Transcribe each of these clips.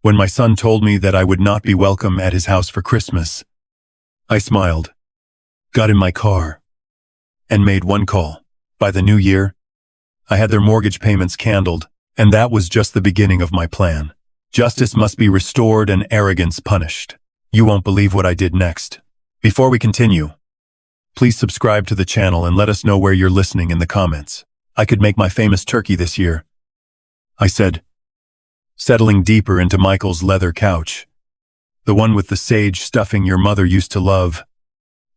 When my son told me that I would not be welcome at his house for Christmas, I smiled, got in my car, and made one call. By the new year, I had their mortgage payments candled, and that was just the beginning of my plan. Justice must be restored and arrogance punished. You won't believe what I did next. Before we continue, please subscribe to the channel and let us know where you're listening in the comments. I could make my famous turkey this year, I said, settling deeper into Michael's leather couch. The one with the sage stuffing your mother used to love.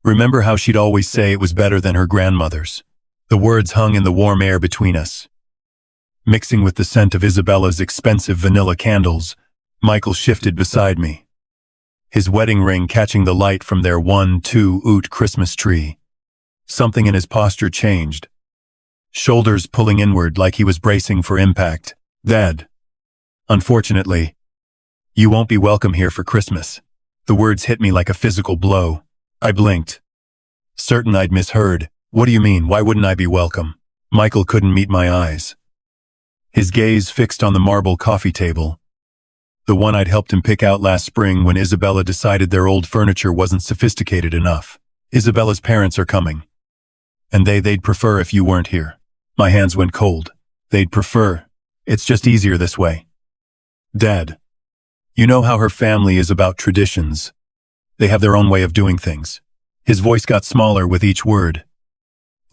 Remember how she'd always say it was better than her grandmother's? The words hung in the warm air between us. Mixing with the scent of Isabella's expensive vanilla candles, Michael shifted beside me, his wedding ring catching the light from their 1-2-oot Christmas tree. Something in his posture changed, shoulders pulling inward like he was bracing for impact. Dad, unfortunately, you won't be welcome here for Christmas. The words hit me like a physical blow. I blinked, certain I'd misheard. What do you mean, why wouldn't I be welcome? Michael couldn't meet my eyes. His gaze fixed on the marble coffee table, the one I'd helped him pick out last spring when Isabella decided their old furniture wasn't sophisticated enough. Isabella's parents are coming, and they'd prefer if you weren't here. My hands went cold. They'd prefer. It's just easier this way. Dad, you know how her family is about traditions. They have their own way of doing things. His voice got smaller with each word,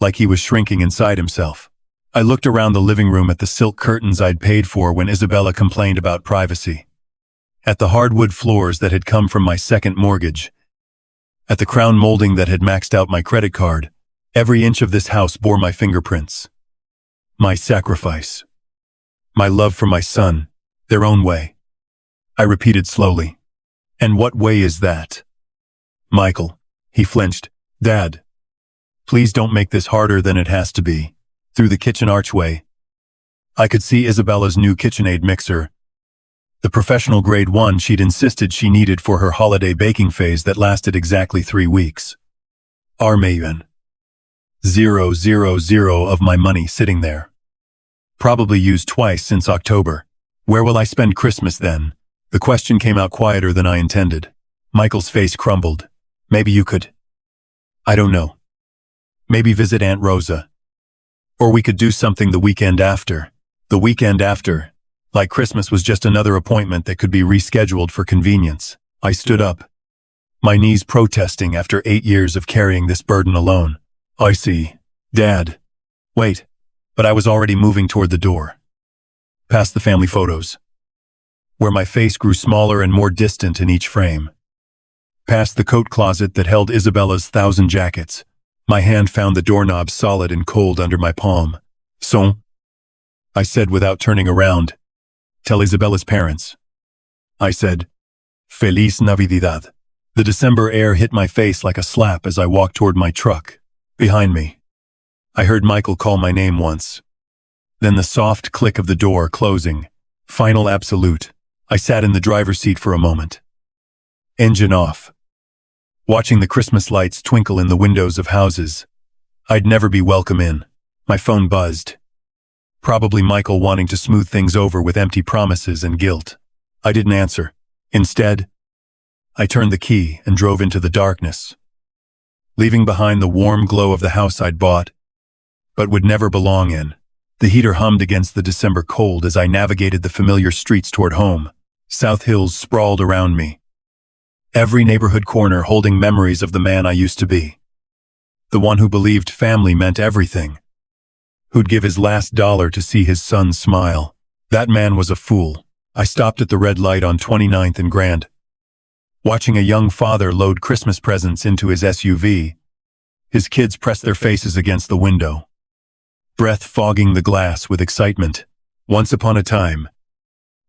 like he was shrinking inside himself. I looked around the living room at the silk curtains I'd paid for when Isabella complained about privacy, at the hardwood floors that had come from my second mortgage, at the crown molding that had maxed out my credit card. Every inch of this house bore my fingerprints, my sacrifice, my love for my son, their own way. I repeated slowly. And what way is that? Michael, he flinched. Dad, please don't make this harder than it has to be. Through the kitchen archway, I could see Isabella's new KitchenAid mixer, the professional grade one she'd insisted she needed for her holiday baking phase that lasted exactly 3 weeks. Armayon. 000 of my money sitting there. Probably used twice since October. Where will I spend Christmas then? The question came out quieter than I intended. Michael's face crumbled. Maybe you could. I don't know. Maybe visit Aunt Rosa. Or we could do something the weekend after. The weekend after. Like Christmas was just another appointment that could be rescheduled for convenience. I stood up, my knees protesting after 8 years of carrying this burden alone. I see. Dad. Wait. But I was already moving toward the door. Past the family photos, where my face grew smaller and more distant in each frame. Past the coat closet that held Isabella's 1,000 jackets. My hand found the doorknob solid and cold under my palm. Son, I said without turning around. Tell Isabella's parents. I said, Feliz Navidad. The December air hit my face like a slap as I walked toward my truck. Behind me, I heard Michael call my name once. Then the soft click of the door closing. Final absolute. I sat in the driver's seat for a moment. Engine off. Watching the Christmas lights twinkle in the windows of houses I'd never be welcome in. My phone buzzed. Probably Michael wanting to smooth things over with empty promises and guilt. I didn't answer. Instead, I turned the key and drove into the darkness, leaving behind the warm glow of the house I'd bought, but would never belong in. The heater hummed against the December cold as I navigated the familiar streets toward home. South Hills sprawled around me, every neighborhood corner holding memories of the man I used to be. The one who believed family meant everything, who'd give his last dollar to see his son smile. That man was a fool. I stopped at the red light on 29th and Grand, watching a young father load Christmas presents into his SUV. His kids pressed their faces against the window, breath fogging the glass with excitement. Once upon a time,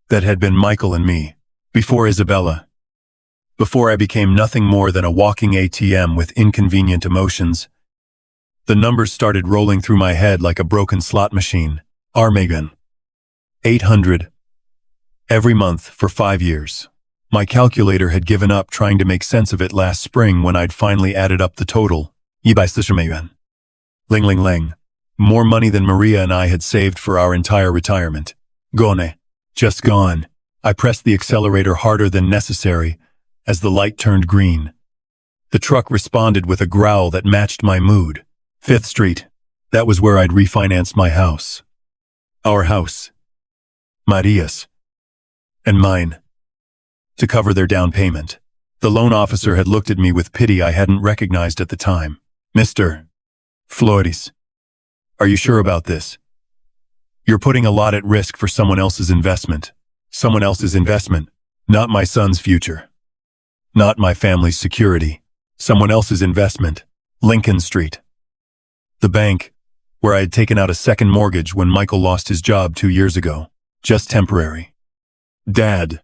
that had been Michael and me, before Isabella. Before I became nothing more than a walking ATM with inconvenient emotions. The numbers started rolling through my head like a broken slot machine. Armagon. 800. Every month for 5 years. My calculator had given up trying to make sense of it last spring when I'd finally added up the total. Ling ling ling. More money than Maria and I had saved for our entire retirement. Gone. Just gone. I pressed the accelerator harder than necessary as the light turned green. The truck responded with a growl that matched my mood. 5th Street. That was where I'd refinanced my house. Our house. Maria's. And mine. To cover their down payment. The loan officer had looked at me with pity I hadn't recognized at the time. Mr. Flores. Are you sure about this? You're putting a lot at risk for someone else's investment. Someone else's investment. Not my son's future. Not my family's security. Someone else's investment. Lincoln Street. The bank, where I had taken out a second mortgage when Michael lost his job 2 years ago. Just temporary. Dad.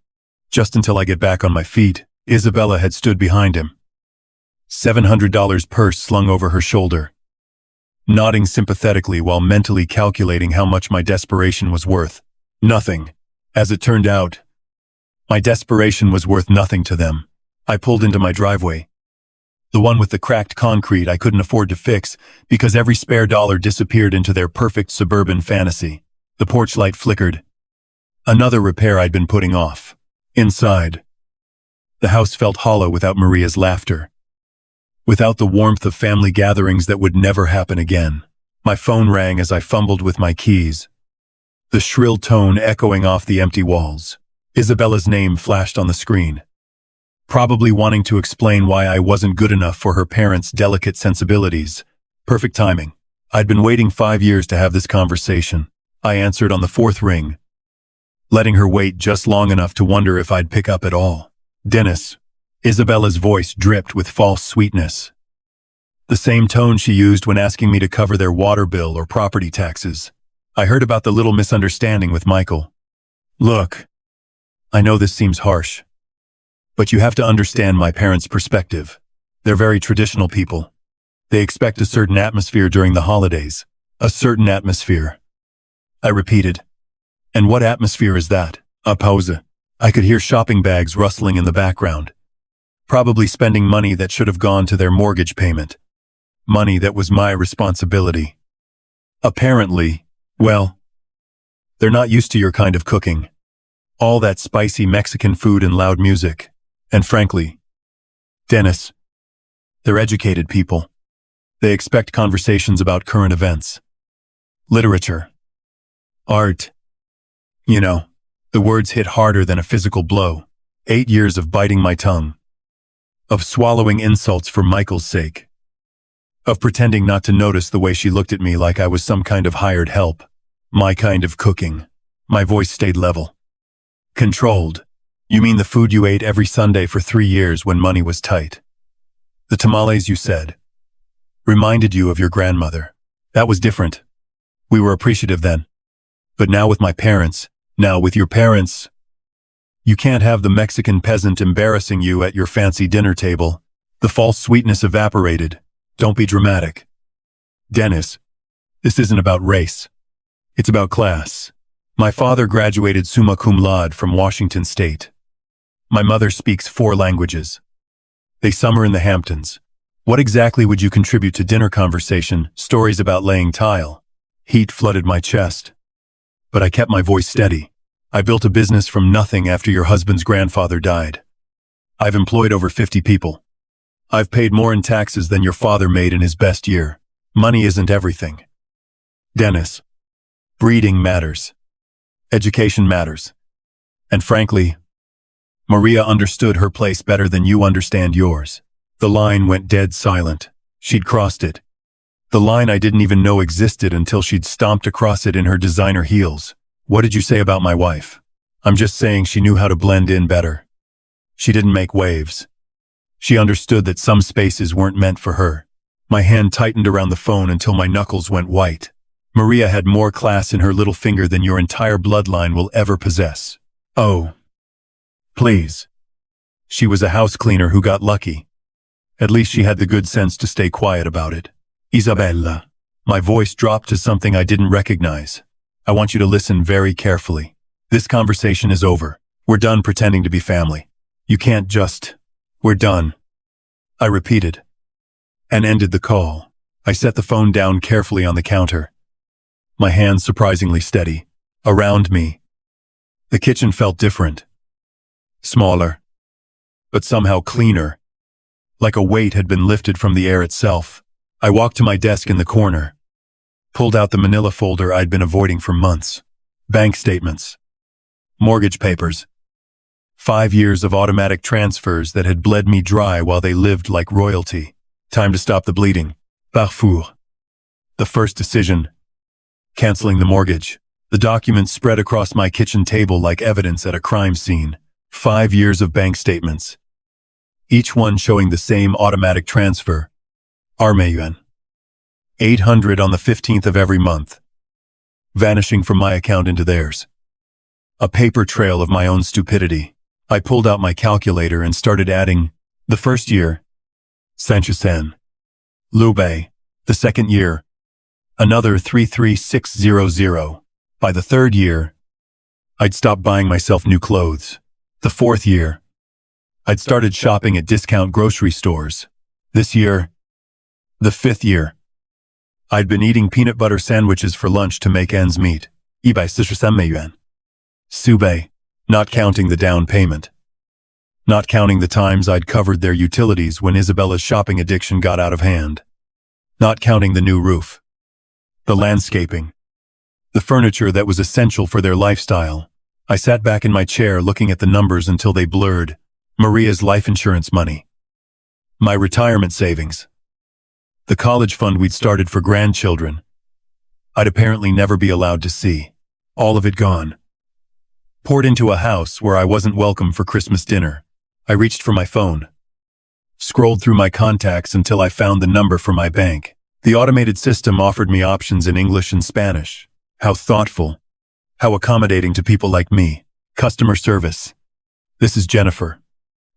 Just until I get back on my feet. Isabella had stood behind him. $700 purse slung over her shoulder. Nodding sympathetically while mentally calculating how much my desperation was worth. Nothing. As it turned out, my desperation was worth nothing to them. I pulled into my driveway. The one with the cracked concrete I couldn't afford to fix because every spare dollar disappeared into their perfect suburban fantasy. The porch light flickered. Another repair I'd been putting off. Inside. The house felt hollow without Maria's laughter. Without the warmth of family gatherings that would never happen again. My phone rang as I fumbled with my keys. The shrill tone echoing off the empty walls. Isabella's name flashed on the screen. Probably wanting to explain why I wasn't good enough for her parents' delicate sensibilities. Perfect timing. I'd been waiting 5 years to have this conversation. I answered on the 4th ring, letting her wait just long enough to wonder if I'd pick up at all. Dennis. Isabella's voice dripped with false sweetness. The same tone she used when asking me to cover their water bill or property taxes. I heard about the little misunderstanding with Michael. Look, I know this seems harsh, but you have to understand my parents' perspective. They're very traditional people. They expect a certain atmosphere during the holidays. A certain atmosphere. I repeated. And what atmosphere is that? A pause. I could hear shopping bags rustling in the background. Probably spending money that should have gone to their mortgage payment. Money that was my responsibility. Apparently, well, they're not used to your kind of cooking. All that spicy Mexican food and loud music. And frankly, Dennis, they're educated people. They expect conversations about current events. Literature. Art. You know, the words hit harder than a physical blow. 8 years of biting my tongue. Of swallowing insults for Michael's sake. Of pretending not to notice the way she looked at me like I was some kind of hired help. My kind of cooking. My voice stayed level. Controlled. You mean the food you ate every Sunday for 3 years when money was tight? The tamales you said reminded you of your grandmother. That was different. We were appreciative then. But now with my parents, now with your parents, you can't have the Mexican peasant embarrassing you at your fancy dinner table. The false sweetness evaporated. Don't be dramatic. Dennis, this isn't about race. It's about class. My father graduated summa cum laude from Washington State. My mother speaks 4 languages. They summer in the Hamptons. What exactly would you contribute to dinner conversation? Stories about laying tile. Heat flooded my chest. But I kept my voice steady. I built a business from nothing after your husband's grandfather died. I've employed over 50 people. I've paid more in taxes than your father made in his best year. Money isn't everything. Dennis, breeding matters. Education matters. And frankly, Maria understood her place better than you understand yours. The line went dead silent. She'd crossed it. The line I didn't even know existed until she'd stomped across it in her designer heels. What did you say about my wife? I'm just saying she knew how to blend in better. She didn't make waves. She understood that some spaces weren't meant for her. My hand tightened around the phone until my knuckles went white. Maria had more class in her little finger than your entire bloodline will ever possess. Oh. Please. She was a house cleaner who got lucky. At least she had the good sense to stay quiet about it. Isabella. My voice dropped to something I didn't recognize. I want you to listen very carefully. This conversation is over. We're done pretending to be family. You can't just... We're done. I repeated. And ended the call. I set the phone down carefully on the counter. My hands surprisingly steady. Around me. The kitchen felt different. Smaller, but somehow cleaner, like a weight had been lifted from the air itself. I walked to my desk in the corner, pulled out the manila folder I'd been avoiding for months. Bank statements, mortgage papers, 5 years of automatic transfers that had bled me dry while they lived like royalty. Time to stop the bleeding. Parfois. The first decision, canceling the mortgage. The documents spread across my kitchen table like evidence at a crime scene. 5 years of bank statements, each one showing the same automatic transfer. Yuan. 800 on the 15th of every month, vanishing from my account into theirs. A paper trail of my own stupidity. I pulled out my calculator and started adding. The first year, Sanchusen. Lubei. The second year, another 33600. By the third year, I'd stopped buying myself new clothes. The fourth year, I'd started shopping at discount grocery stores. This year, the fifth year, I'd been eating peanut butter sandwiches for lunch to make ends meet. Ibai Yuan. Subei, not counting the down payment. Not counting the times I'd covered their utilities when Isabella's shopping addiction got out of hand. Not counting the new roof, the landscaping, the furniture that was essential for their lifestyle. I sat back in my chair looking at the numbers until they blurred. Maria's life insurance money, my retirement savings, the college fund we'd started for grandchildren. I'd apparently never be allowed to see. All of it gone. Poured into a house where I wasn't welcome for Christmas dinner. I reached for my phone, scrolled through my contacts until I found the number for my bank. The automated system offered me options in English and Spanish. How thoughtful, how accommodating to people like me. Customer service. This is Jennifer.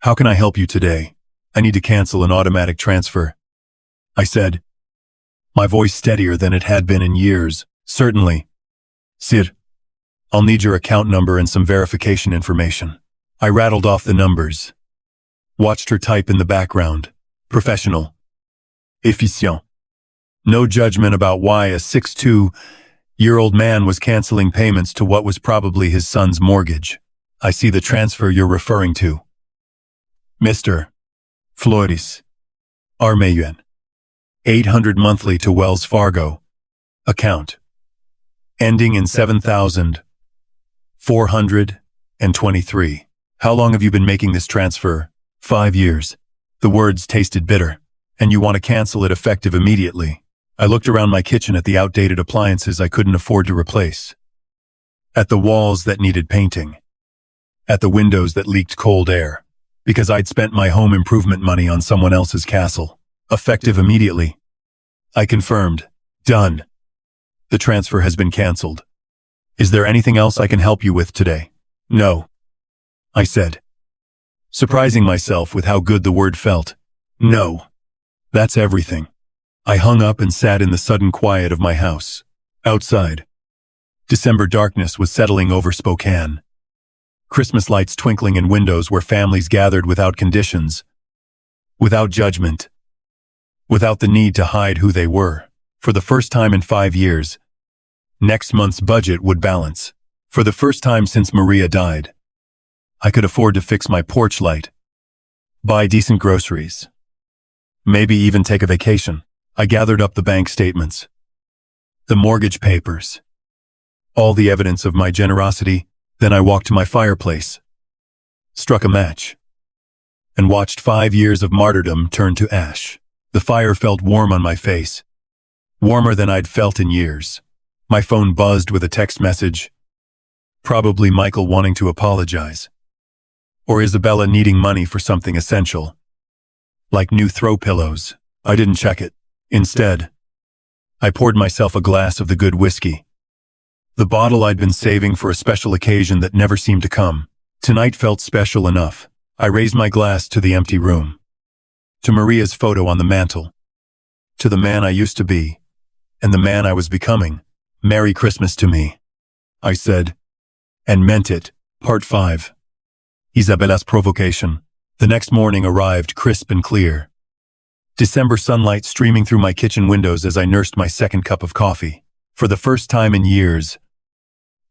How can I help you today? I need to cancel an automatic transfer, I said, my voice steadier than it had been in years. Certainly. Sir, I'll need your account number and some verification information. I rattled off the numbers, watched her type in the background. Professional. Efficient. No judgment about why a 62-year-old man was canceling payments to what was probably his son's mortgage. I see the transfer you're referring to. Mr. Flores. Yuan. 800 monthly to Wells Fargo. Account. Ending in 7,423. How long have you been making this transfer? 5 years. The words tasted bitter. And you want to cancel it effective immediately. I looked around my kitchen at the outdated appliances I couldn't afford to replace. At the walls that needed painting. At the windows that leaked cold air. Because I'd spent my home improvement money on someone else's castle. Effective immediately. I confirmed. Done. The transfer has been canceled. Is there anything else I can help you with today? No, I said, surprising myself with how good the word felt. No. That's everything. I hung up and sat in the sudden quiet of my house. Outside, December darkness was settling over Spokane. Christmas lights twinkling in windows where families gathered without conditions, without judgment, without the need to hide who they were. For the first time in 5 years, next month's budget would balance. For the first time since Maria died, I could afford to fix my porch light, buy decent groceries, maybe even take a vacation. I gathered up the bank statements, the mortgage papers, all the evidence of my generosity. Then I walked to my fireplace, struck a match, and watched 5 years of martyrdom turn to ash. The fire felt warm on my face, warmer than I'd felt in years. My phone buzzed with a text message, probably Michael wanting to apologize, or Isabella needing money for something essential, like new throw pillows. I didn't check it. Instead, I poured myself a glass of the good whiskey, the bottle I'd been saving for a special occasion that never seemed to come. Tonight felt special enough. I raised my glass to the empty room, to Maria's photo on the mantel, to the man I used to be, and the man I was becoming. Merry Christmas to me, I said, and meant it. Part 5. Isabella's provocation. The next morning arrived crisp and clear. December sunlight streaming through my kitchen windows as I nursed my second cup of coffee. For the first time in years,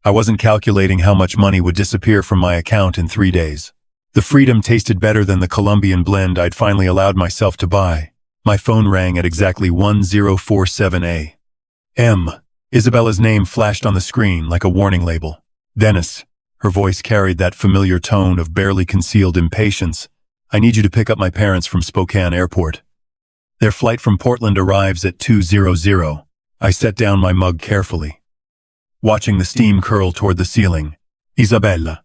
I wasn't calculating how much money would disappear from my account in 3 days. The freedom tasted better than the Colombian blend I'd finally allowed myself to buy. My phone rang at exactly 1047 a.m. Isabella's name flashed on the screen like a warning label. Dennis. Her voice carried that familiar tone of barely concealed impatience. I need you to pick up my parents from Spokane Airport. Their flight from Portland arrives at 2:00. I set down my mug carefully, watching the steam curl toward the ceiling. Isabella.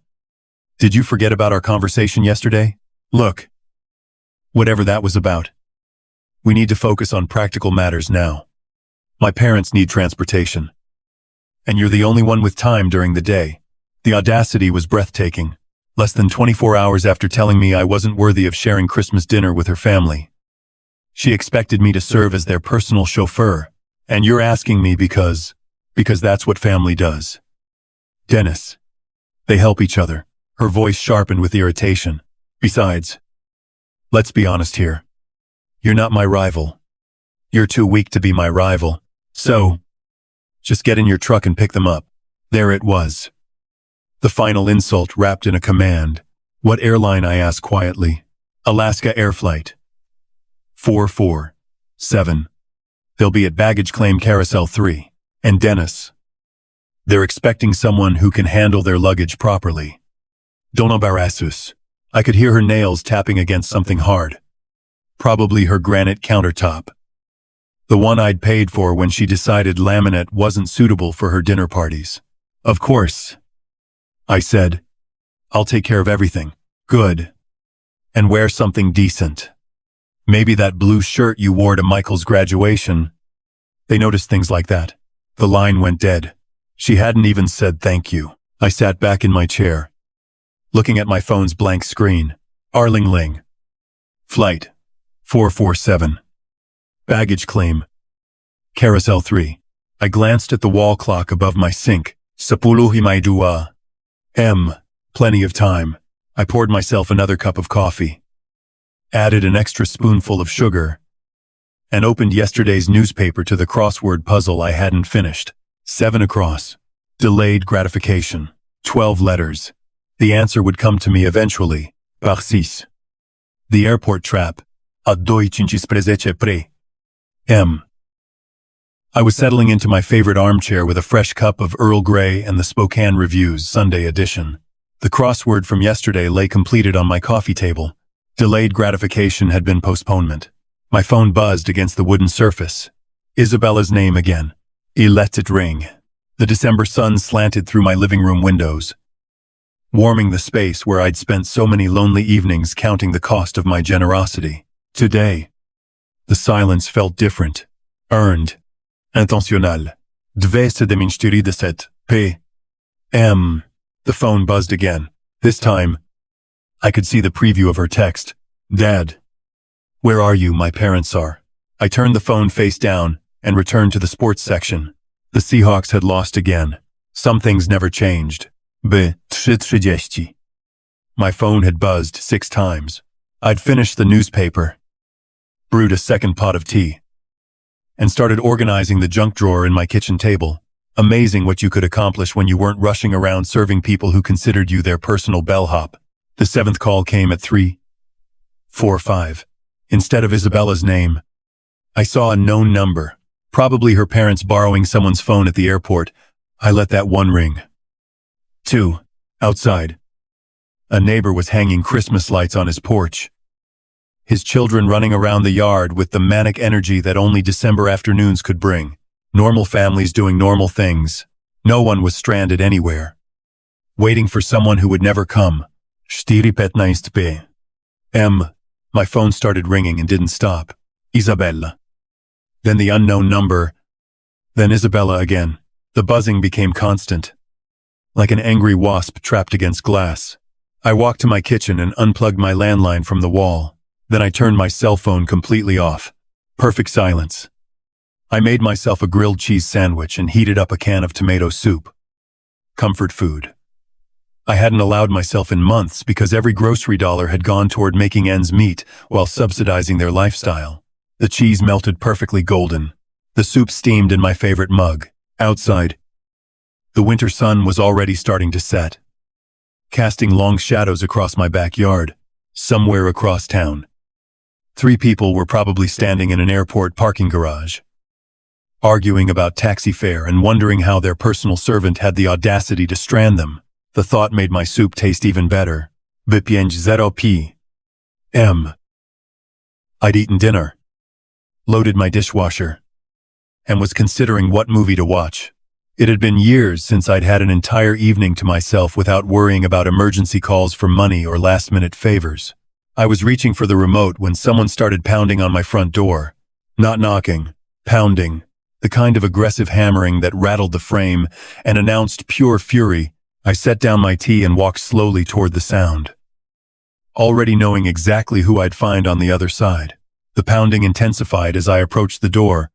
Did you forget about our conversation yesterday? Look. Whatever that was about. We need to focus on practical matters now. My parents need transportation. And you're the only one with time during the day. The audacity was breathtaking. Less than 24 hours after telling me I wasn't worthy of sharing Christmas dinner with her family. She expected me to serve as their personal chauffeur. And you're asking me because that's what family does. Dennis. They help each other. Her voice sharpened with irritation. Besides, let's be honest here. You're not my rival. You're too weak to be my rival. So, just get in your truck and pick them up. There it was. The final insult wrapped in a command. What airline? I asked quietly. Alaska Air Flight 447. They'll be at baggage claim carousel 3. And Dennis. They're expecting someone who can handle their luggage properly. Don't embarrass us. I could hear her nails tapping against something hard. Probably her granite countertop. The one I'd paid for when she decided laminate wasn't suitable for her dinner parties. Of course. I said. I'll take care of everything. Good. And wear something decent. Maybe that blue shirt you wore to Michael's graduation. They noticed things like that. The line went dead. She hadn't even said thank you. I sat back in my chair, looking at my phone's blank screen. Arling Ling. Flight 447. Baggage claim. Carousel 3. I glanced at the wall clock above my sink. 10:02 a.m. Plenty of time. I poured myself another cup of coffee, added an extra spoonful of sugar, and opened yesterday's newspaper to the crossword puzzle I hadn't finished. 7 across. Delayed gratification. 12 letters. The answer would come to me eventually. Par 6. The airport trap. A 2:53 p.m. I was settling into my favorite armchair with a fresh cup of Earl Grey and the Spokane Review's Sunday edition. The crossword from yesterday lay completed on my coffee table. Delayed gratification had been postponement. My phone buzzed against the wooden surface. Isabella's name again. I let it ring. The December sun slanted through my living room windows, warming the space where I'd spent so many lonely evenings counting the cost of my generosity. Today, the silence felt different. Earned. Intentionnel. 2:27 p.m. The phone buzzed again. This time, I could see the preview of her text. Dad. Where are you? My parents are. I turned the phone face down and returned to the sports section. The Seahawks had lost again. Some things never changed. 3:30. My phone had buzzed 6 times. I'd finished the newspaper, brewed a second pot of tea, and started organizing the junk drawer in my kitchen table. Amazing what you could accomplish when you weren't rushing around serving people who considered you their personal bellhop. The 7th call came at 3:45. Instead of Isabella's name, I saw a known number. Probably her parents borrowing someone's phone at the airport. I let that one ring. 2. Outside. A neighbor was hanging Christmas lights on his porch, his children running around the yard with the manic energy that only December afternoons could bring. Normal families doing normal things. No one was stranded anywhere, waiting for someone who would never come. 4:15 p.m. My phone started ringing and didn't stop. Isabella. Then the unknown number. Then Isabella again. The buzzing became constant, like an angry wasp trapped against glass. I walked to my kitchen and unplugged my landline from the wall. Then I turned my cell phone completely off. Perfect silence. I made myself a grilled cheese sandwich and heated up a can of tomato soup. Comfort food. I hadn't allowed myself in months because every grocery dollar had gone toward making ends meet while subsidizing their lifestyle. The cheese melted perfectly golden. The soup steamed in my favorite mug. Outside, The winter sun was already starting to set, casting long shadows across my backyard, somewhere across town. 3 people were probably standing in an airport parking garage, arguing about taxi fare and wondering how their personal servant had the audacity to strand them. The thought made my soup taste even better. p.m. I'd eaten dinner, loaded my dishwasher, and was considering what movie to watch. It had been years since I'd had an entire evening to myself without worrying about emergency calls for money or last-minute favors. I was reaching for the remote when someone started pounding on my front door. Not knocking, pounding, the kind of aggressive hammering that rattled the frame and announced pure fury. I set down my tea and walked slowly toward the sound, already knowing exactly who I'd find on the other side. The pounding intensified as I approached the door,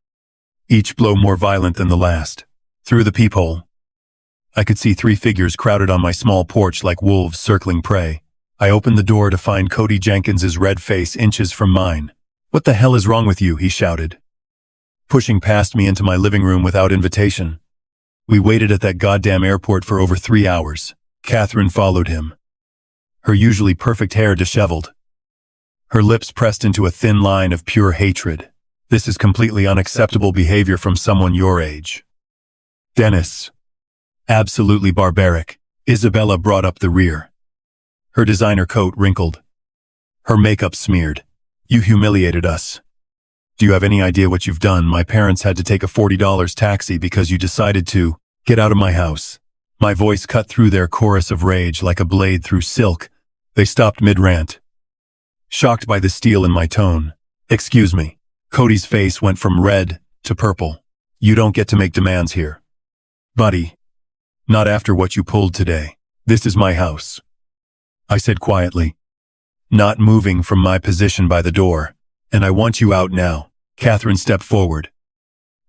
each blow more violent than the last. Through the peephole, I could see 3 figures crowded on my small porch like wolves circling prey. I opened the door to find Cody Jenkins's red face inches from mine. "What the hell is wrong with you?" he shouted, pushing past me into my living room without invitation. We waited at that goddamn airport for over 3 hours. Catherine followed him, her usually perfect hair disheveled, her lips pressed into a thin line of pure hatred. "This is completely unacceptable behavior from someone your age, Dennis. Absolutely barbaric." Isabella brought up the rear, her designer coat wrinkled, her makeup smeared. "You humiliated us. Do you have any idea what you've done? My parents had to take a $40 taxi because you decided to get out of my house." My voice cut through their chorus of rage like a blade through silk. They stopped mid-rant, shocked by the steel in my tone. "Excuse me." Cody's face went from red to purple. "You don't get to make demands here, buddy. Not after what you pulled today. This is my house," I said quietly, not moving from my position by the door. "And I want you out now." Catherine stepped forward,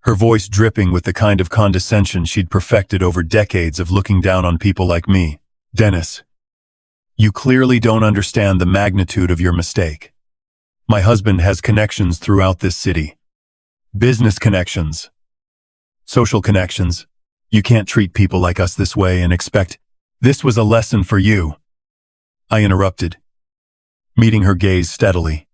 her voice dripping with the kind of condescension she'd perfected over decades of looking down on people like me. "Dennis, you clearly don't understand the magnitude of your mistake. My husband has connections throughout this city. Business connections, social connections. You can't treat people like us this way and expect—" "This was a lesson for you," I interrupted, meeting her gaze steadily.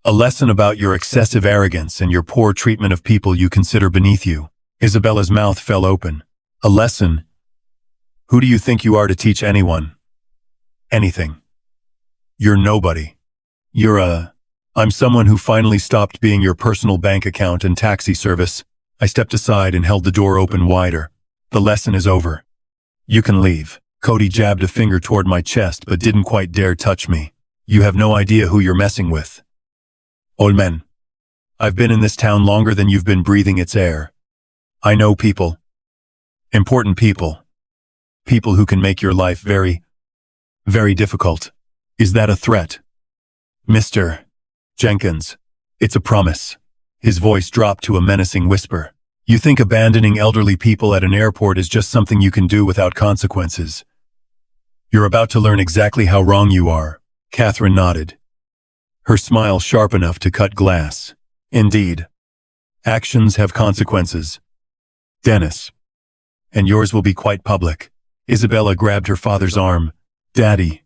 "A lesson about your excessive arrogance and your poor treatment of people you consider beneath you." Isabella's mouth fell open. "A lesson? Who do you think you are to teach anyone anything? You're nobody. I'm someone who finally stopped being your personal bank account and taxi service." I stepped aside and held the door open wider. "The lesson is over. You can leave." Cody jabbed a finger toward my chest but didn't quite dare touch me. "You have no idea who you're messing with. Old man. I've been in this town longer than you've been breathing its air. I know people. Important people. People who can make your life very, very difficult. Is that a threat, Mr. Jenkins?" "It's a promise." His voice dropped to a menacing whisper. "You think abandoning elderly people at an airport is just something you can do without consequences? You're about to learn exactly how wrong you are." Catherine nodded, her smile sharp enough to cut glass. "Indeed. Actions have consequences, Dennis. And yours will be quite public." Isabella grabbed her father's arm. "Daddy,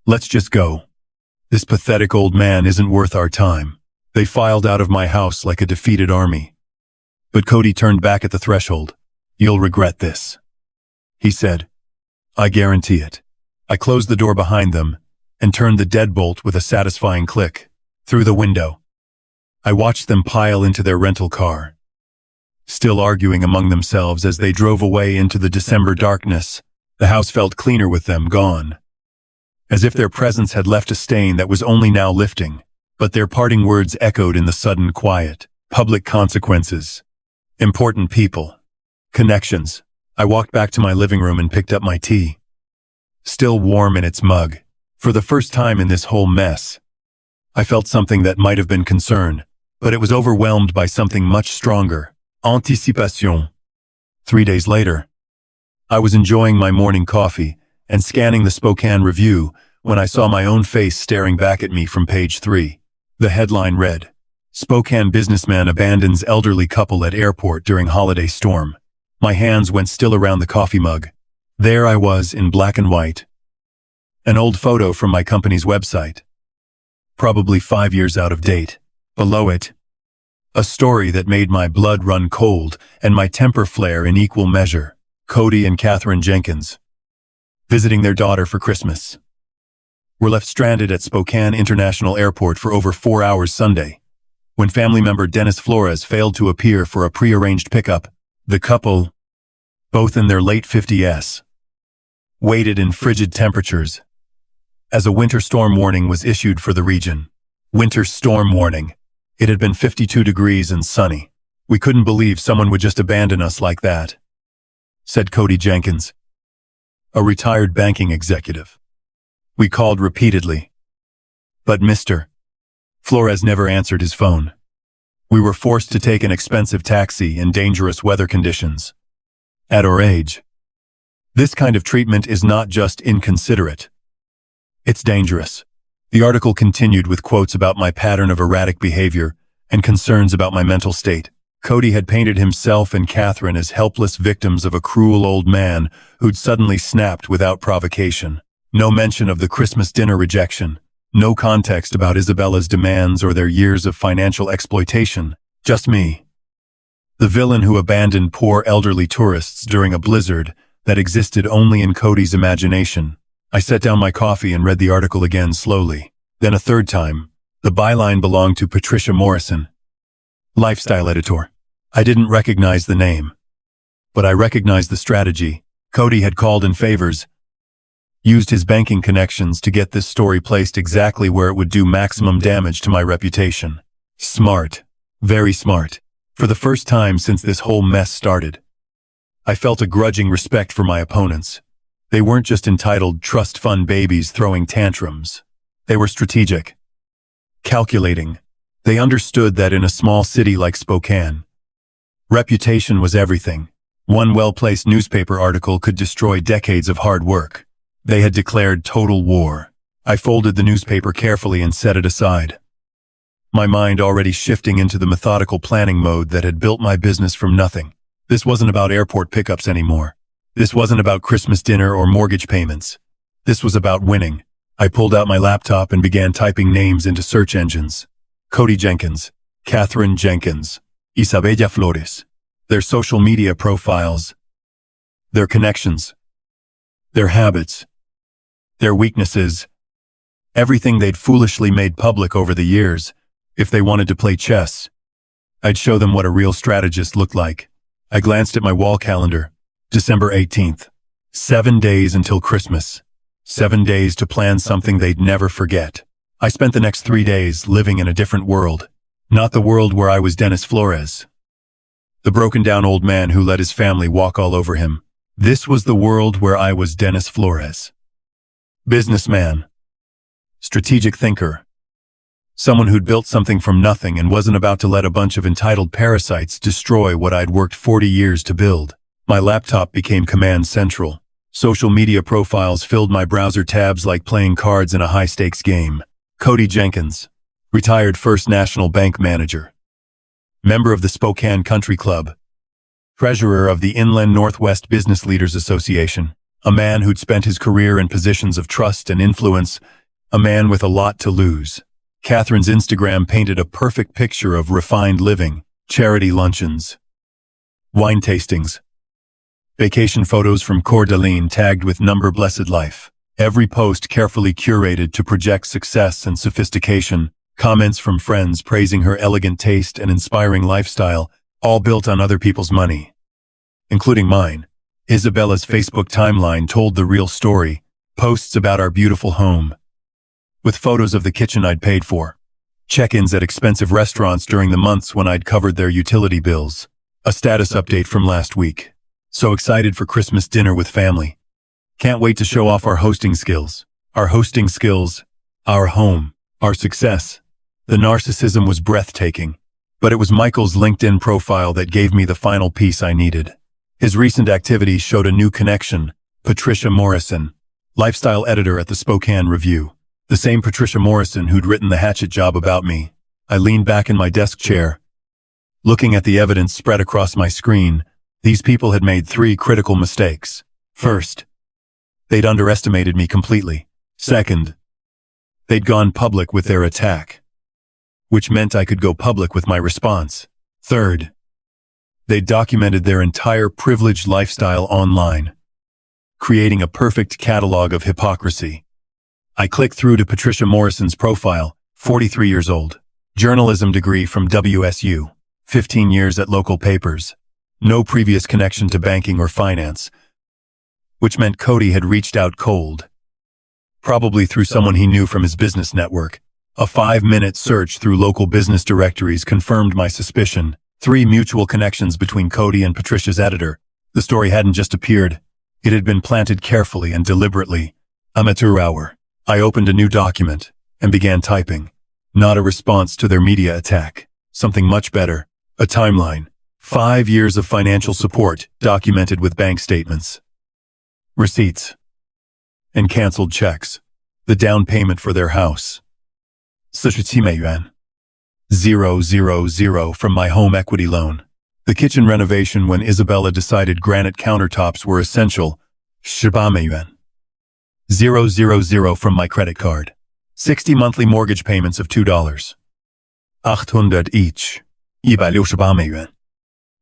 let's just go. This pathetic old man isn't worth our time." They filed out of my house like a defeated army. But Cody turned back at the threshold. "You'll regret this," he said. "I guarantee it." I closed the door behind them and turned the deadbolt with a satisfying click. Through the window, I watched them pile into their rental car, still arguing among themselves as they drove away into the December darkness. The house felt cleaner with them gone, as if their presence had left a stain that was only now lifting. But their parting words echoed in the sudden quiet. Public consequences. Important people. Connections. I walked back to my living room and picked up my tea, still warm in its mug. For the first time in this whole mess, I felt something that might have been concern, but it was overwhelmed by something much stronger. Anticipation. 3 days later, I was enjoying my morning coffee and scanning the Spokane Review when I saw my own face staring back at me from page 3. The headline read, "Spokane businessman abandons elderly couple at airport during holiday storm." My hands went still around the coffee mug. There I was in black and white. An old photo from my company's website. Probably 5 years out of date. Below it, a story that made my blood run cold and my temper flare in equal measure. Cody and Catherine Jenkins, visiting their daughter for Christmas, were left stranded at Spokane International Airport for over 4 hours Sunday. When family member Dennis Flores failed to appear for a pre-arranged pickup, the couple, both in their late 50s, waited in frigid temperatures as a winter storm warning was issued for the region. Winter storm warning. It had been 52 degrees and sunny. We couldn't believe someone would just abandon us like that, said Cody Jenkins, a retired banking executive. We called repeatedly, but Mr. Flores never answered his phone. We were forced to take an expensive taxi in dangerous weather conditions. At our age, this kind of treatment is not just inconsiderate. It's dangerous. The article continued with quotes about my pattern of erratic behavior and concerns about my mental state. Cody had painted himself and Catherine as helpless victims of a cruel old man who'd suddenly snapped without provocation. No mention of the Christmas dinner rejection. No context about Isabella's demands or their years of financial exploitation. Just me, the villain who abandoned poor elderly tourists during a blizzard that existed only in Cody's imagination. I set down my coffee and read the article again slowly. Then a third time. The byline belonged to Patricia Morrison, lifestyle editor. I didn't recognize the name, but I recognized the strategy. Cody had called in favors, used his banking connections to get this story placed exactly where it would do maximum damage to my reputation. Smart. Very smart. For the first time since this whole mess started, I felt a grudging respect for my opponents. They weren't just entitled trust fund babies throwing tantrums. They were strategic, calculating. They understood that in a small city like Spokane, reputation was everything. One well-placed newspaper article could destroy decades of hard work. They had declared total war. I folded the newspaper carefully and set it aside, my mind already shifting into the methodical planning mode that had built my business from nothing. This wasn't about airport pickups anymore. This wasn't about Christmas dinner or mortgage payments. This was about winning. I pulled out my laptop and began typing names into search engines. Cody Jenkins, Catherine Jenkins, Isabella Flores. Their social media profiles, their connections, their habits, their weaknesses, everything they'd foolishly made public over the years. If they wanted to play chess, I'd show them what a real strategist looked like. I glanced at my wall calendar. December 18th. 7 days until Christmas. 7 days to plan something they'd never forget. I spent the next 3 days living in a different world. Not the world where I was Dennis Flores, the broken-down old man who let his family walk all over him. This was the world where I was Dennis Flores. Businessman. Strategic thinker. Someone who'd built something from nothing and wasn't about to let a bunch of entitled parasites destroy what I'd worked 40 years to build. My laptop became command central. Social media profiles filled my browser tabs like playing cards in a high-stakes game. Cody Jenkins, retired First National Bank manager, member of the Spokane Country Club, treasurer of the Inland Northwest Business Leaders Association, a man who'd spent his career in positions of trust and influence, a man with a lot to lose. Catherine's Instagram painted a perfect picture of refined living, charity luncheons, wine tastings, vacation photos from Coeur d'Alene tagged with number blessed life. Every post carefully curated to project success and sophistication, comments from friends praising her elegant taste and inspiring lifestyle, all built on other people's money, including mine. Isabella's Facebook timeline told the real story, posts about our beautiful home, with photos of the kitchen I'd paid for, check-ins at expensive restaurants during the months when I'd covered their utility bills, a status update from last week. So excited for Christmas dinner with family. Can't wait to show off our hosting skills. Our hosting skills, our home, our success. The narcissism was breathtaking, but it was Michael's LinkedIn profile that gave me the final piece I needed. His recent activity showed a new connection, Patricia Morrison, lifestyle editor at the Spokane Review. The same Patricia Morrison who'd written the hatchet job about me. I leaned back in my desk chair, looking at the evidence spread across my screen, These people had made three critical mistakes. First, they'd underestimated me completely. Second, they'd gone public with their attack, which meant I could go public with my response. Third, they documented their entire privileged lifestyle online, creating a perfect catalog of hypocrisy. I clicked through to Patricia Morrison's profile, 43 years old, journalism degree from WSU, 15 years at local papers, no previous connection to banking or finance, which meant Cody had reached out cold, probably through someone he knew from his business network. A 5-minute search through local business directories confirmed my suspicion. 3 mutual connections between Cody and Patricia's editor. The story hadn't just appeared. It had been planted carefully and deliberately. Amateur hour. I opened a new document and began typing. Not a response to their media attack. Something much better. A timeline. 5 years of financial support, documented with bank statements, receipts, and canceled checks. The down payment for their house. 40元. 000 from my home equity loan. The kitchen renovation when Isabella decided granite countertops were essential. 18元. 000 from my credit card. 60 monthly mortgage payments of $2. 800 each. 168元.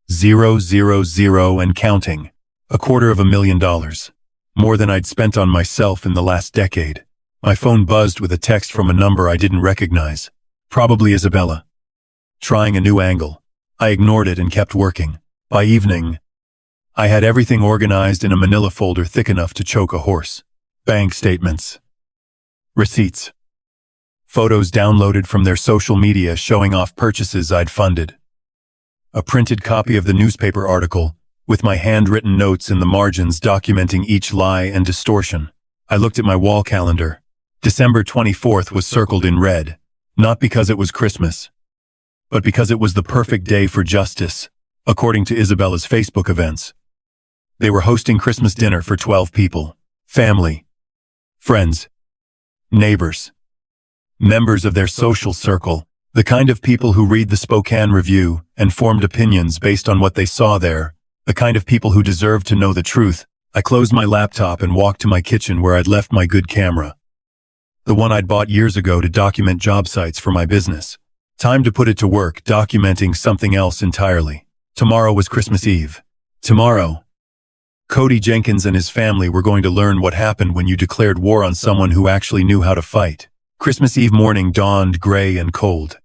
000 and counting. $250,000. More than I'd spent on myself in the last decade. My phone buzzed with a text from a number I didn't recognize. Probably Isabella. Trying a new angle. I ignored it and kept working. By evening, I had everything organized in a manila folder thick enough to choke a horse. Bank statements. Receipts. Photos downloaded from their social media showing off purchases I'd funded. A printed copy of the newspaper article, with my handwritten notes in the margins documenting each lie and distortion. I looked at my wall calendar. December 24th was circled in red. Not because it was Christmas, but because it was the perfect day for justice, according to Isabella's Facebook events. They were hosting Christmas dinner for 12 people. Family, friends, neighbors, members of their social circle, the kind of people who read the Spokane Review and formed opinions based on what they saw there, the kind of people who deserved to know the truth. I closed my laptop and walked to my kitchen where I'd left my good camera. The one I'd bought years ago to document job sites for my business. Time to put it to work, documenting something else entirely. Tomorrow was Christmas Eve. Tomorrow, Cody Jenkins and his family were going to learn what happened when you declared war on someone who actually knew how to fight. Christmas Eve morning dawned gray and cold.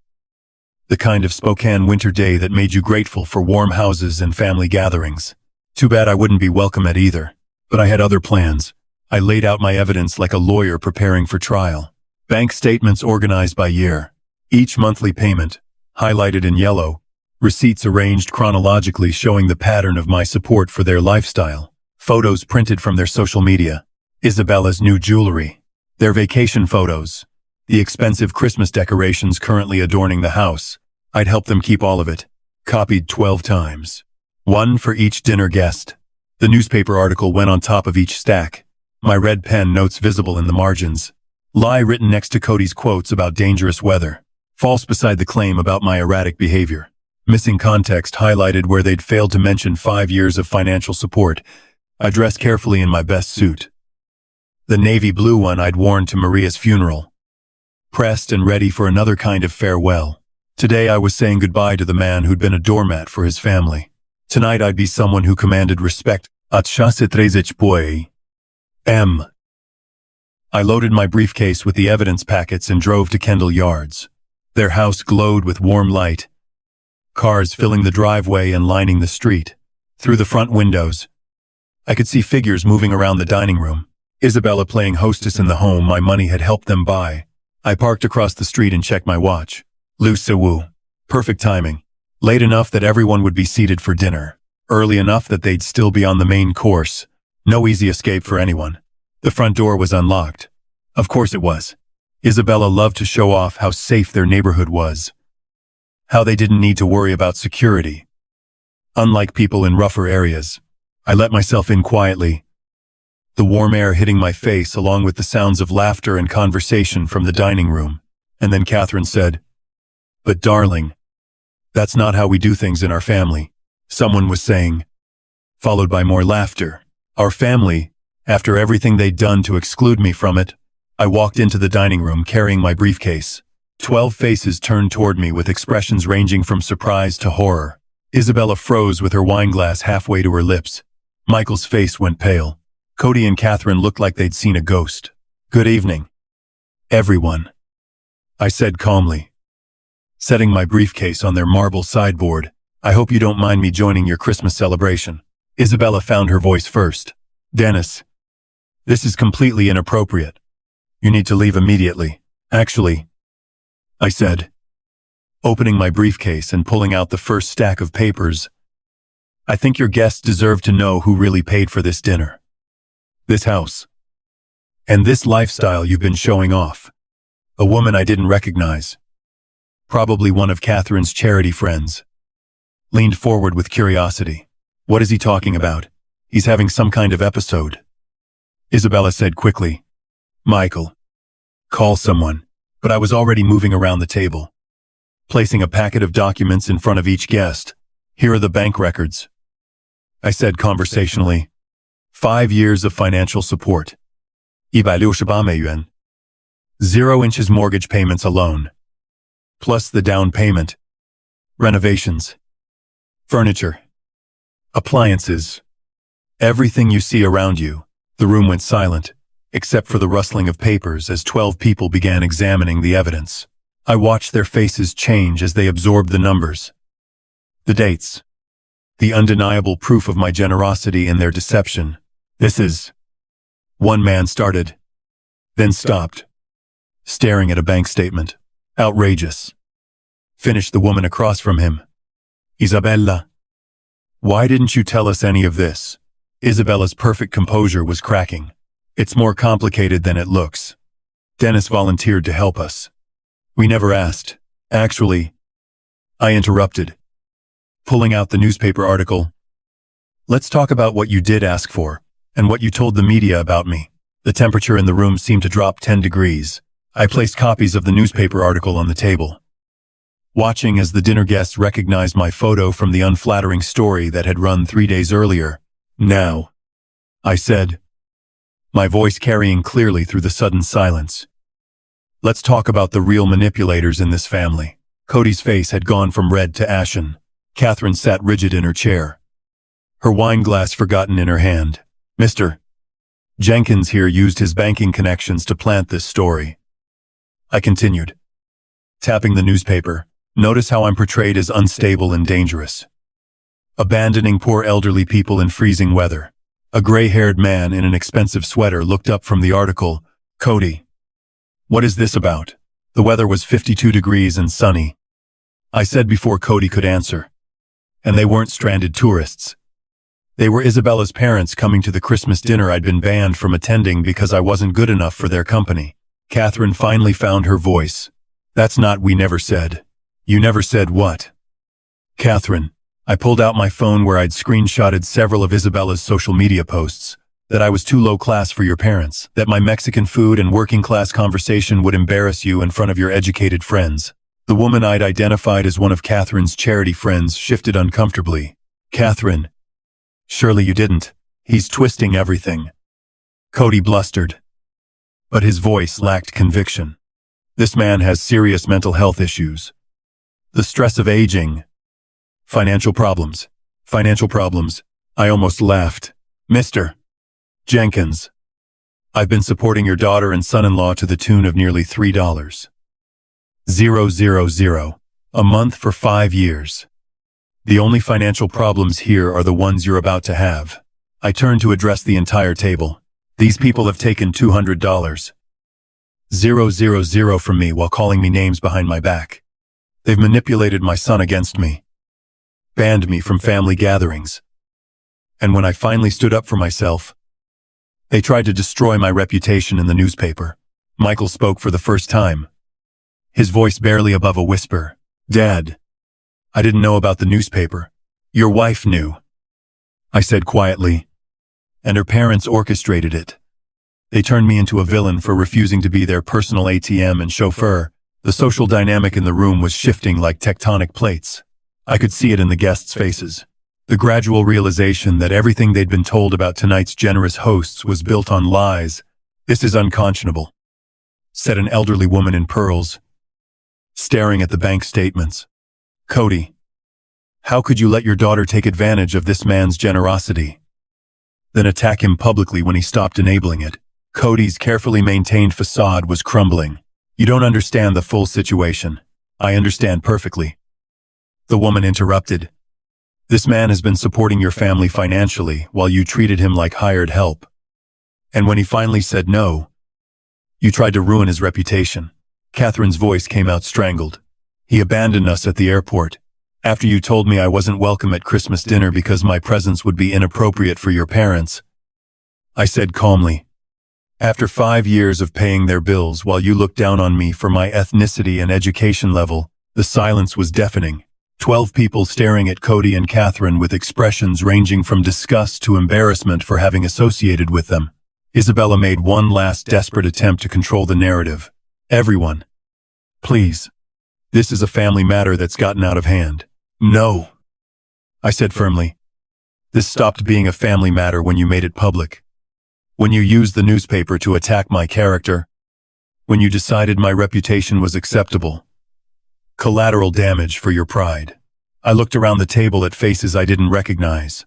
The kind of Spokane winter day that made you grateful for warm houses and family gatherings. Too bad I wouldn't be welcome at either. But I had other plans. I laid out my evidence like a lawyer preparing for trial. Bank statements organized by year. Each monthly payment, highlighted in yellow. Receipts arranged chronologically showing the pattern of my support for their lifestyle. Photos printed from their social media. Isabella's new jewelry. Their vacation photos. The expensive Christmas decorations currently adorning the house. I'd helped them keep all of it. Copied 12 times. One for each dinner guest. The newspaper article went on top of each stack. My red pen notes visible in the margins. Lie written next to Cody's quotes about dangerous weather. False beside the claim about my erratic behavior. Missing context highlighted where they'd failed to mention 5 years of financial support. I dressed carefully in my best suit. The navy blue one I'd worn to Maria's funeral. Pressed and ready for another kind of farewell. Today I was saying goodbye to the man who'd been a doormat for his family. Tonight I'd be someone who commanded respect. At chasse trezech boy. I loaded my briefcase with the evidence packets and drove to Kendall Yards. Their house glowed with warm light. Cars filling the driveway and lining the street. Through the front windows, I could see figures moving around the dining room. Isabella playing hostess in the home my money had helped them buy. I parked across the street and checked my watch. Lu Siwu. Perfect timing. Late enough that everyone would be seated for dinner. Early enough that they'd still be on the main course. No easy escape for anyone. The front door was unlocked. Of course it was. Isabella loved to show off how safe their neighborhood was. How they didn't need to worry about security. Unlike people in rougher areas, I let myself in quietly. The warm air hitting my face along with the sounds of laughter and conversation from the dining room. And then Catherine said, "But darling, that's not how we do things in our family," someone was saying. followed by more laughter. Our family, after everything they'd done to exclude me from it, I walked into the dining room carrying my briefcase. 12 faces turned toward me with expressions ranging from surprise to horror. Isabella froze with her wineglass halfway to her lips. Michael's face went pale. Cody and Catherine looked like they'd seen a ghost. "Good evening, everyone," I said calmly, setting my briefcase on their marble sideboard. "I hope you don't mind me joining your Christmas celebration." Isabella found her voice first. "Dennis, this is completely inappropriate. You need to leave immediately." "Actually," I said, opening my briefcase and pulling out the first stack of papers, "I think your guests deserve to know who really paid for this dinner. This house. And this lifestyle you've been showing off." A woman I didn't recognize, probably one of Catherine's charity friends, leaned forward with curiosity. "What is he talking about? He's having some kind of episode," Isabella said quickly. "Michael, call someone." But I was already moving around the table, placing a packet of documents in front of each guest. "Here are the bank records," I said conversationally. 5 years of financial support. 168美元. 0 inches mortgage payments alone. Plus the down payment. Renovations. Furniture. Appliances. Everything you see around you. The room went silent, except for the rustling of papers as 12 people began examining the evidence. I watched their faces change as they absorbed the numbers. The dates. The undeniable proof of my generosity and their deception. "This is..." One man started, then stopped, staring at a bank statement. "Outrageous," finished the woman across from him. "Isabella, why didn't you tell us any of this?" Isabella's perfect composure was cracking. "It's more complicated than it looks. Dennis volunteered to help us. We never asked." "Actually," I interrupted, pulling out the newspaper article. "Let's talk about what you did ask for, and what you told the media about me." The temperature in the room seemed to drop 10 degrees. I placed copies of the newspaper article on the table, watching as the dinner guests recognized my photo from the unflattering story that had run 3 days earlier. "Now," I said, my voice carrying clearly through the sudden silence, "let's talk about the real manipulators in this family." Cody's face had gone from red to ashen. Catherine sat rigid in her chair, her wineglass forgotten in her hand. "Mr. Jenkins here used his banking connections to plant this story," I continued, tapping the newspaper. "Notice how I'm portrayed as unstable and dangerous, abandoning poor elderly people in freezing weather." A gray-haired man in an expensive sweater looked up from the article. "Cody, what is this about?" The weather was 52 degrees and sunny, I said before Cody could answer. And they weren't stranded tourists. They were Isabella's parents coming to the Christmas dinner I'd been banned from attending because I wasn't good enough for their company. Catherine finally found her voice. "That's not we never said." "You never said what?" "Catherine," I pulled out my phone where I'd screenshotted several of Isabella's social media posts, "that I was too low class for your parents, that my Mexican food and working class conversation would embarrass you in front of your educated friends." The woman I'd identified as one of Catherine's charity friends shifted uncomfortably. "Catherine, surely you didn't." "He's twisting everything," Cody blustered, but his voice lacked conviction. "This man has serious mental health issues. The stress of aging. Financial problems. Financial problems." I almost laughed. "Mr. Jenkins, I've been supporting your daughter and son-in-law to the tune of nearly $3,000 a month for 5 years. The only financial problems here are the ones you're about to have." I turned to address the entire table. "These people have taken $200,000 from me while calling me names behind my back. They've manipulated my son against me, banned me from family gatherings. And when I finally stood up for myself, they tried to destroy my reputation in the newspaper." Michael spoke for the first time, his voice barely above a whisper. "Dad, I didn't know about the newspaper." "Your wife knew," I said quietly, "and her parents orchestrated it. They turned me into a villain for refusing to be their personal ATM and chauffeur." The social dynamic in the room was shifting like tectonic plates. I could see it in the guests' faces. The gradual realization that everything they'd been told about tonight's generous hosts was built on lies. "This is unconscionable," said an elderly woman in pearls, staring at the bank statements. "Cody, how could you let your daughter take advantage of this man's generosity, then attack him publicly when he stopped enabling it?" Cody's carefully maintained facade was crumbling. "You don't understand the full situation." "I understand perfectly," the woman interrupted. "This man has been supporting your family financially while you treated him like hired help. And when he finally said no, you tried to ruin his reputation." Catherine's voice came out strangled. "He abandoned us at the airport after you told me I wasn't welcome at Christmas dinner because my presence would be inappropriate for your parents," I said calmly. "After 5 years of paying their bills while you looked down on me for my ethnicity and education level." The silence was deafening. 12 people staring at Cody and Catherine with expressions ranging from disgust to embarrassment for having associated with them. Isabella made one last desperate attempt to control the narrative. "Everyone, please. This is a family matter that's gotten out of hand." "No," I said firmly. "This stopped being a family matter when you made it public. When you used the newspaper to attack my character. When you decided my reputation was acceptable. Collateral damage for your pride." I looked around the table at faces I didn't recognize,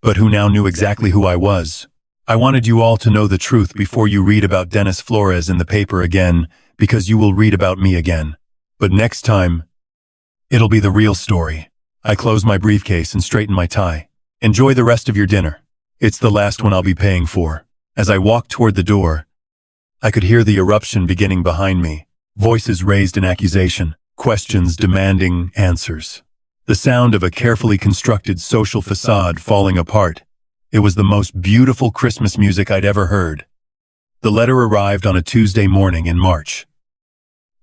but who now knew exactly who I was. "I wanted you all to know the truth before you read about Dennis Flores in the paper again, because you will read about me again. But next time, it'll be the real story." I closed my briefcase and straightened my tie. "Enjoy the rest of your dinner. It's the last one I'll be paying for." As I walked toward the door, I could hear the eruption beginning behind me. Voices raised in accusation, questions demanding answers. The sound of a carefully constructed social facade falling apart. It was the most beautiful Christmas music I'd ever heard. The letter arrived on a Tuesday morning in March,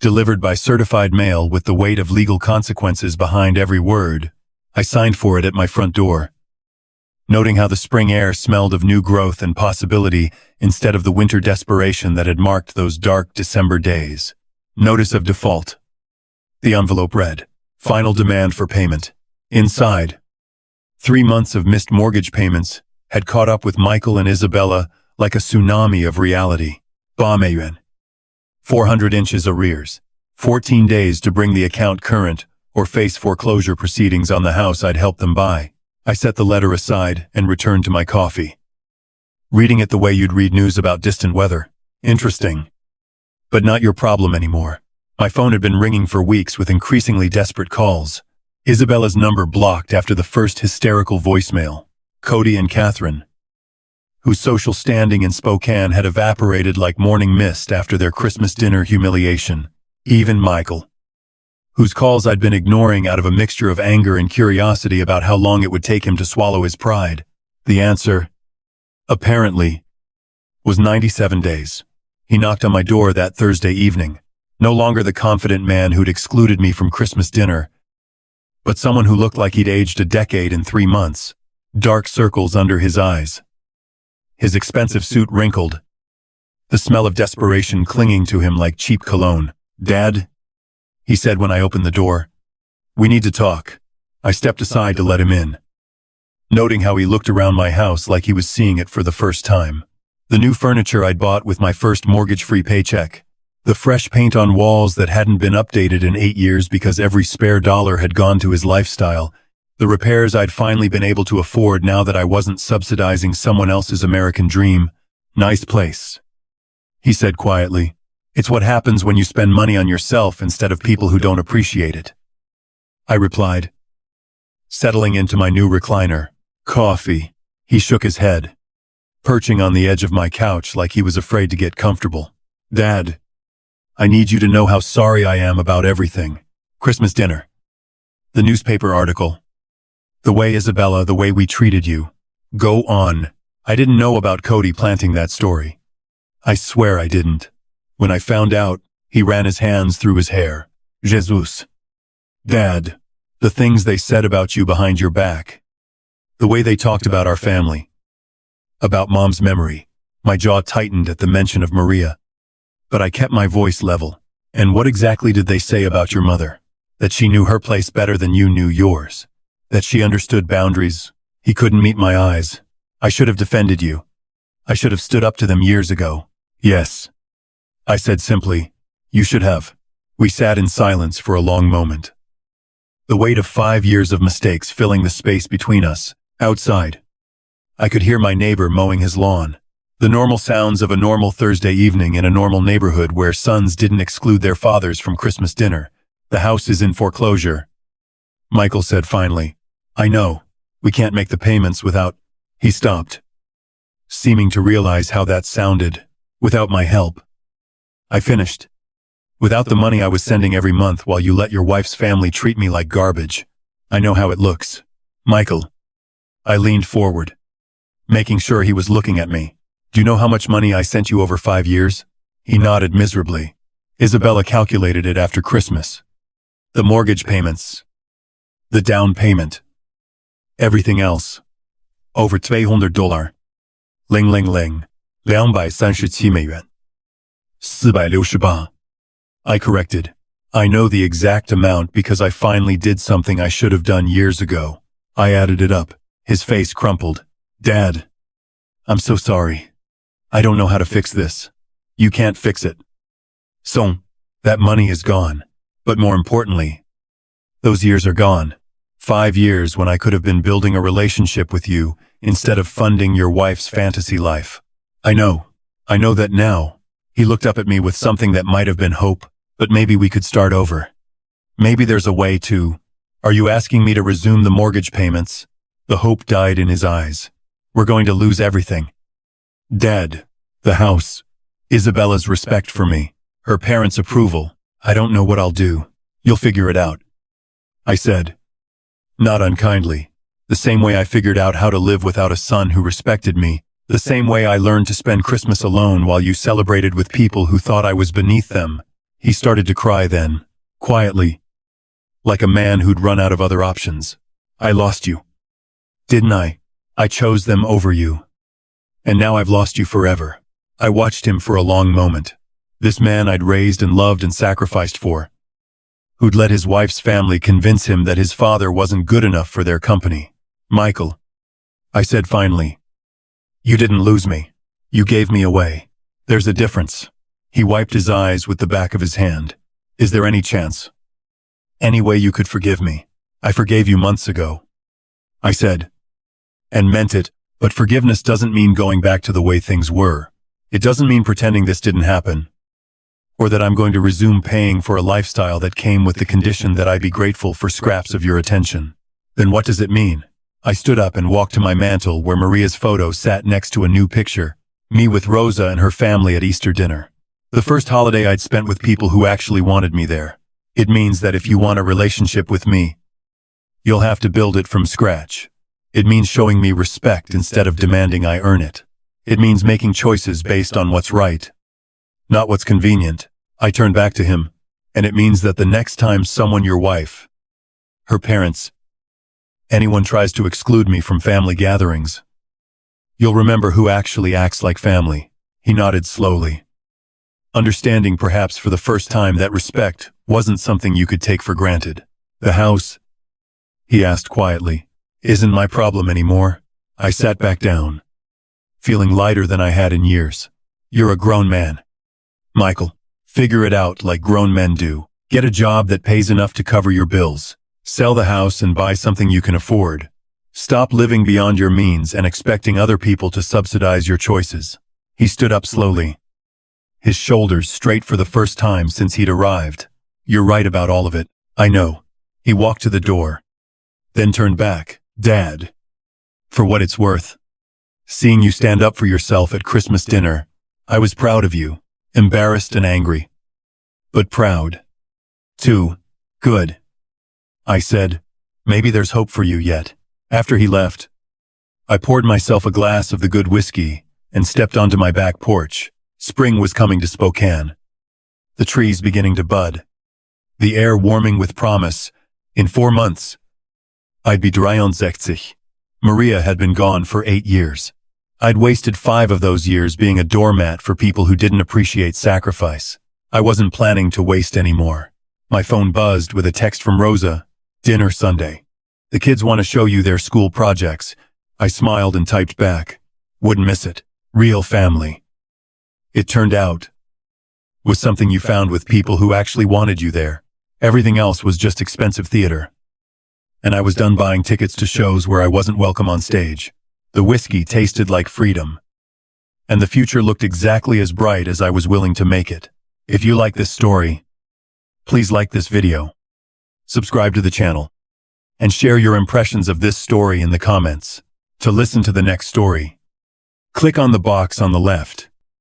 delivered by certified mail with the weight of legal consequences behind every word. I signed for it at my front door, noting how the spring air smelled of new growth and possibility instead of the winter desperation that had marked those dark December days. Notice of default. The envelope read, "Final demand for payment." Inside, 3 months of missed mortgage payments had caught up with Michael and Isabella like a tsunami of reality. Bamayuan. 400 inches arrears. 14 days to bring the account current or face foreclosure proceedings on the house I'd helped them buy. I set the letter aside and returned to my coffee. Reading it the way you'd read news about distant weather. Interesting. But not your problem anymore. My phone had been ringing for weeks with increasingly desperate calls. Isabella's number blocked after the first hysterical voicemail. Cody and Catherine, whose social standing in Spokane had evaporated like morning mist after their Christmas dinner humiliation. Even Michael, whose calls I'd been ignoring out of a mixture of anger and curiosity about how long it would take him to swallow his pride. The answer, apparently, was 97 days. He knocked on my door that Thursday evening, no longer the confident man who'd excluded me from Christmas dinner, but someone who looked like he'd aged a decade in 3 months. Dark circles under his eyes. His expensive suit wrinkled, the smell of desperation clinging to him like cheap cologne. "Dad," he said when I opened the door. "We need to talk." I stepped aside to let him in, noting how he looked around my house like he was seeing it for the first time. The new furniture I'd bought with my first mortgage-free paycheck. The fresh paint on walls that hadn't been updated in 8 years because every spare dollar had gone to his lifestyle. The repairs I'd finally been able to afford now that I wasn't subsidizing someone else's American dream. "Nice place," he said quietly. "It's what happens when you spend money on yourself instead of people who don't appreciate it," I replied, settling into my new recliner. "Coffee." He shook his head, perching on the edge of my couch like he was afraid to get comfortable. "Dad, I need you to know how sorry I am about everything. Christmas dinner. The newspaper article. The way Isabella, the way we treated you. Go on." I didn't know about Cody planting that story. I swear I didn't. When I found out, he ran his hands through his hair. "Jesus. Dad, the things they said about you behind your back. The way they talked about our family. About Mom's memory." My jaw tightened at the mention of Maria. But I kept my voice level. "And what exactly did they say about your mother? That she knew her place better than you knew yours?" that she understood boundaries. He couldn't meet my eyes. I should have defended you. I should have stood up to them years ago. Yes, I said simply. You should have. We sat in silence for a long moment. The weight of 5 years of mistakes filling the space between us. Outside, I could hear my neighbor mowing his lawn. The normal sounds of a normal Thursday evening in a normal neighborhood where sons didn't exclude their fathers from Christmas dinner. The house is in foreclosure. Michael said finally. I know. We can't make the payments without... He stopped, seeming to realize how that sounded. Without my help. I finished. Without the money I was sending every month while you let your wife's family treat me like garbage. I know how it looks. Michael. I leaned forward, making sure he was looking at me. Do you know how much money I sent you over 5 years? He nodded miserably. Isabella calculated it after Christmas. The mortgage payments. The down payment. Everything else. Over $200. Ling ling ling. 237美元。468. I corrected. I know the exact amount because I finally did something I should have done years ago. I added it up. His face crumpled. Dad. I'm so sorry. I don't know how to fix this. You can't fix it. So, that money is gone. But more importantly, those years are gone. 5 years when I could have been building a relationship with you instead of funding your wife's fantasy life. I know that now. He looked up at me with something that might have been hope, but maybe we could start over. Maybe there's a way to... Are you asking me to resume the mortgage payments? The hope died in his eyes. We're going to lose everything. Dad, the house, Isabella's respect for me, her parents' approval. I don't know what I'll do. You'll figure it out. I said. Not unkindly. The same way I figured out how to live without a son who respected me. The same way I learned to spend Christmas alone while you celebrated with people who thought I was beneath them. He started to cry then, quietly, like a man who'd run out of other options. I lost you. Didn't I? I chose them over you. And now I've lost you forever. I watched him for a long moment. This man I'd raised and loved and sacrificed for, who'd let his wife's family convince him that his father wasn't good enough for their company. Michael, I said finally, you didn't lose me. You gave me away. There's a difference. He wiped his eyes with the back of his hand. Is there any chance? Any way you could forgive me? I forgave you months ago. I said, and meant it, but forgiveness doesn't mean going back to the way things were. It doesn't mean pretending this didn't happen. Or that I'm going to resume paying for a lifestyle that came with the condition that I be grateful for scraps of your attention. Then what does it mean? I stood up and walked to my mantel where Maria's photo sat next to a new picture, me with Rosa and her family at Easter dinner. The first holiday I'd spent with people who actually wanted me there. It means that if you want a relationship with me, you'll have to build it from scratch. It means showing me respect instead of demanding I earn it. It means making choices based on what's right, not what's convenient. I turned back to him, and it means that the next time someone, your wife, her parents, anyone tries to exclude me from family gatherings, you'll remember who actually acts like family. He nodded slowly, understanding perhaps for the first time that respect wasn't something you could take for granted. The house, he asked quietly, isn't my problem anymore. I sat back down, feeling lighter than I had in years. You're a grown man, Michael. Figure it out like grown men do. Get a job that pays enough to cover your bills. Sell the house and buy something you can afford. Stop living beyond your means and expecting other people to subsidize your choices. He stood up slowly, his shoulders straight for the first time since he'd arrived. You're right about all of it. I know. He walked to the door, then turned back. Dad, for what it's worth, seeing you stand up for yourself at Christmas dinner, I was proud of you. Embarrassed and angry, but proud, too. Good. I said, maybe there's hope for you yet. After he left, I poured myself a glass of the good whiskey and stepped onto my back porch. Spring was coming to Spokane. The trees beginning to bud. The air warming with promise. In 4 months, I'd be 63. Maria had been gone for 8 years. I'd wasted 5 of those years being a doormat for people who didn't appreciate sacrifice. I wasn't planning to waste any more. My phone buzzed with a text from Rosa. Dinner Sunday. The kids want to show you their school projects. I smiled and typed back. Wouldn't miss it. Real family. It turned out was something you found with people who actually wanted you there. Everything else was just expensive theater. And I was done buying tickets to shows where I wasn't welcome on stage. The whiskey tasted like freedom. And the future looked exactly as bright as I was willing to make it. If you like this story, please like this video, subscribe to the channel, and share your impressions of this story in the comments. To listen to the next story, click on the box on the left.